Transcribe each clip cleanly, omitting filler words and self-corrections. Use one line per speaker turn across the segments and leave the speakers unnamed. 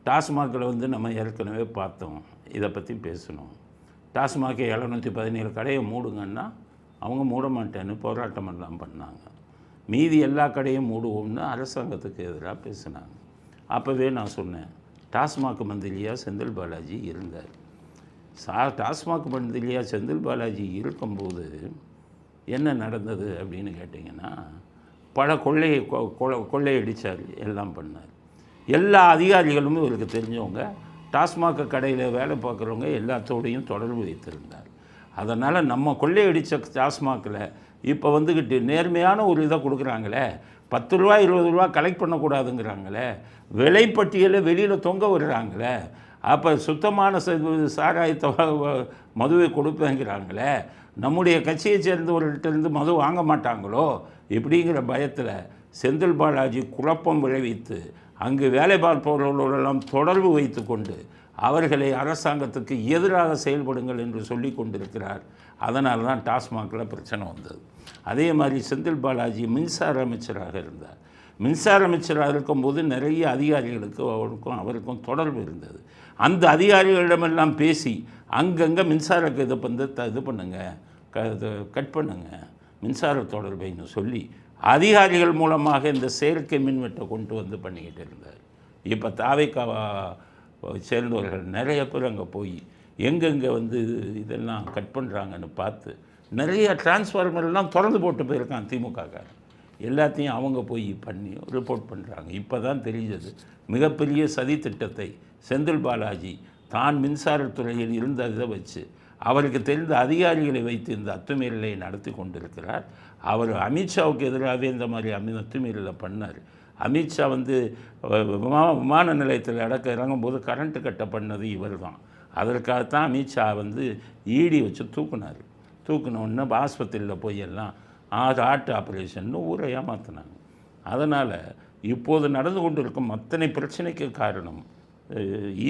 டாஸ்மாகில் வந்து நம்ம ஏற்கனவே பார்த்தோம், இதை பற்றி பேசணும். டாஸ்மாக் 717 கடையை மூடுங்கன்னா அவங்க மூட மாட்டேன்னு போராட்டம் எல்லாம் பண்ணாங்க. மீதி எல்லா கடையும் மூடுவோம்னு அரசாங்கத்துக்கு எதிராக பேசினாங்க. அப்போவே நான் சொன்னேன், டாஸ்மாக் மந்திரியாக செந்தில் பாலாஜி இருந்தார். டாஸ்மாக் மந்திரியாக செந்தில் பாலாஜி இருக்கும்போது என்ன நடந்தது அப்படின்னு கேட்டிங்கன்னா, பல கொள்ளையடித்தார், எல்லாம் பண்ணார். எல்லா அதிகாரிகளும் இவருக்கு தெரிஞ்சவங்க, டாஸ்மாக் கடையில் வேலை பார்க்குறவங்க எல்லாத்தோடையும் தொடர்பு வைத்திருந்தார். அதனால் நம்ம கொள்ளையடித்த டாஸ்மாகில் இப்போ வந்துக்கிட்டு நேர்மையான ஒரு இதை கொடுக்குறாங்களே, 10 ரூபா 20 ரூபா கலெக்ட் பண்ணக்கூடாதுங்கிறாங்களே, விலைப்பட்டியலை வெளியில் தொங்க விடுறாங்களே, அப்போ சுத்தமான சாராயத்தை மதுவை கொடுப்பேங்கிறாங்களே, நம்முடைய கட்சியை சேர்ந்தவர்கள்ட்டேருந்து மது வாங்க மாட்டாங்களோ இப்படிங்கிற பயத்தில் செந்தில் பாலாஜி குழப்பம் விளைவித்து அங்கு வேலை பார்ப்பவர்களோடெல்லாம் தொடர்பு வைத்து கொண்டு அவர்களை அரசாங்கத்துக்கு எதிராக செயல்படுங்கள் என்று சொல்லி கொண்டிருக்கிறார். அதனால தான் டாஸ்மாகில் பிரச்சனை வந்தது. அதே மாதிரி செந்தில் பாலாஜி மின்சார அமைச்சராக இருந்தார். மின்சார அமைச்சராக இருக்கும்போது நிறைய அதிகாரிகளுக்கு அவருக்கும் தொடர்பு இருந்தது. அந்த அதிகாரிகளிடமெல்லாம் பேசி அங்கங்கே மின்சாரக்கு இது பண்ணுங்கள், கட் பண்ணுங்கள் மின்சார தொடர்பைன்னு சொல்லி அதிகாரிகள் மூலமாக இந்த செயற்கை மின்வெட்டை கொண்டு வந்து பண்ணிக்கிட்டு இருந்தார். இப்போ தாவேக்காவை சேர்ந்தவர்கள் நிறைய பேர் அங்கே போய் எங்கெங்கே வந்து இதெல்லாம் கட் பண்ணுறாங்கன்னு பார்த்து நிறைய டிரான்ஸ்ஃபார்மர்லாம் திறந்து போட்டு போயிருக்கான் திமுகக்காரன். எல்லாத்தையும் அவங்க போய் பண்ணி ரிப்போர்ட் பண்ணுறாங்க. இப்போ தான் தெரிஞ்சது மிகப்பெரிய சதி திட்டத்தை செந்தில் பாலாஜி தான் மின்சாரத்துறையில் இருந்த இதை வச்சு அவருக்கு தெரிந்த அதிகாரிகளை வைத்து இந்த அத்துமீறலை நடத்தி கொண்டிருக்கிறார். அவர் அமித்ஷாவுக்கு எதிராகவே இந்த மாதிரி அத்துமீறலை பண்ணார். அமித்ஷா வந்து விமான நிலையத்தில் இறங்கும்போது கரண்ட்டு கட்ட பண்ணது இவர் தான். அதற்காகத்தான் அமித்ஷா வந்து ஈடி வச்சு தூக்குனோடனே ஆஸ்பத்திரியில் போய் எல்லாம் ஹார்ட் ஆப்ரேஷன்னு ஊரை ஏமாற்றினாங்க. அதனால் இப்போது நடந்து கொண்டிருக்கும் அத்தனை பிரச்சனைக்கு காரணம்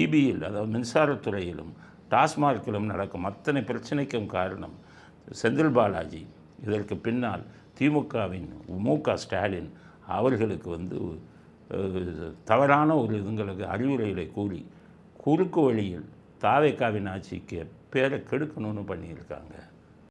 இபியில், அதாவது மின்சாரத்துறையிலும் டாஸ்மாகிலும் நடக்கும் அத்தனை பிரச்சனைக்கும் காரணம் செந்தில் பாலாஜி. இதற்கு பின்னால் திமுகவின் மு.க.ஸ்டாலின் அவர்களுக்கு வந்து தவறான ஒரு இதுங்களுக்கு அறிவுரைகளை கூறி குறுக்கு வழியில் தாவேக்காவின் ஆட்சிக்கு பேரை கெடுக்கணும்னு பண்ணியிருக்காங்க.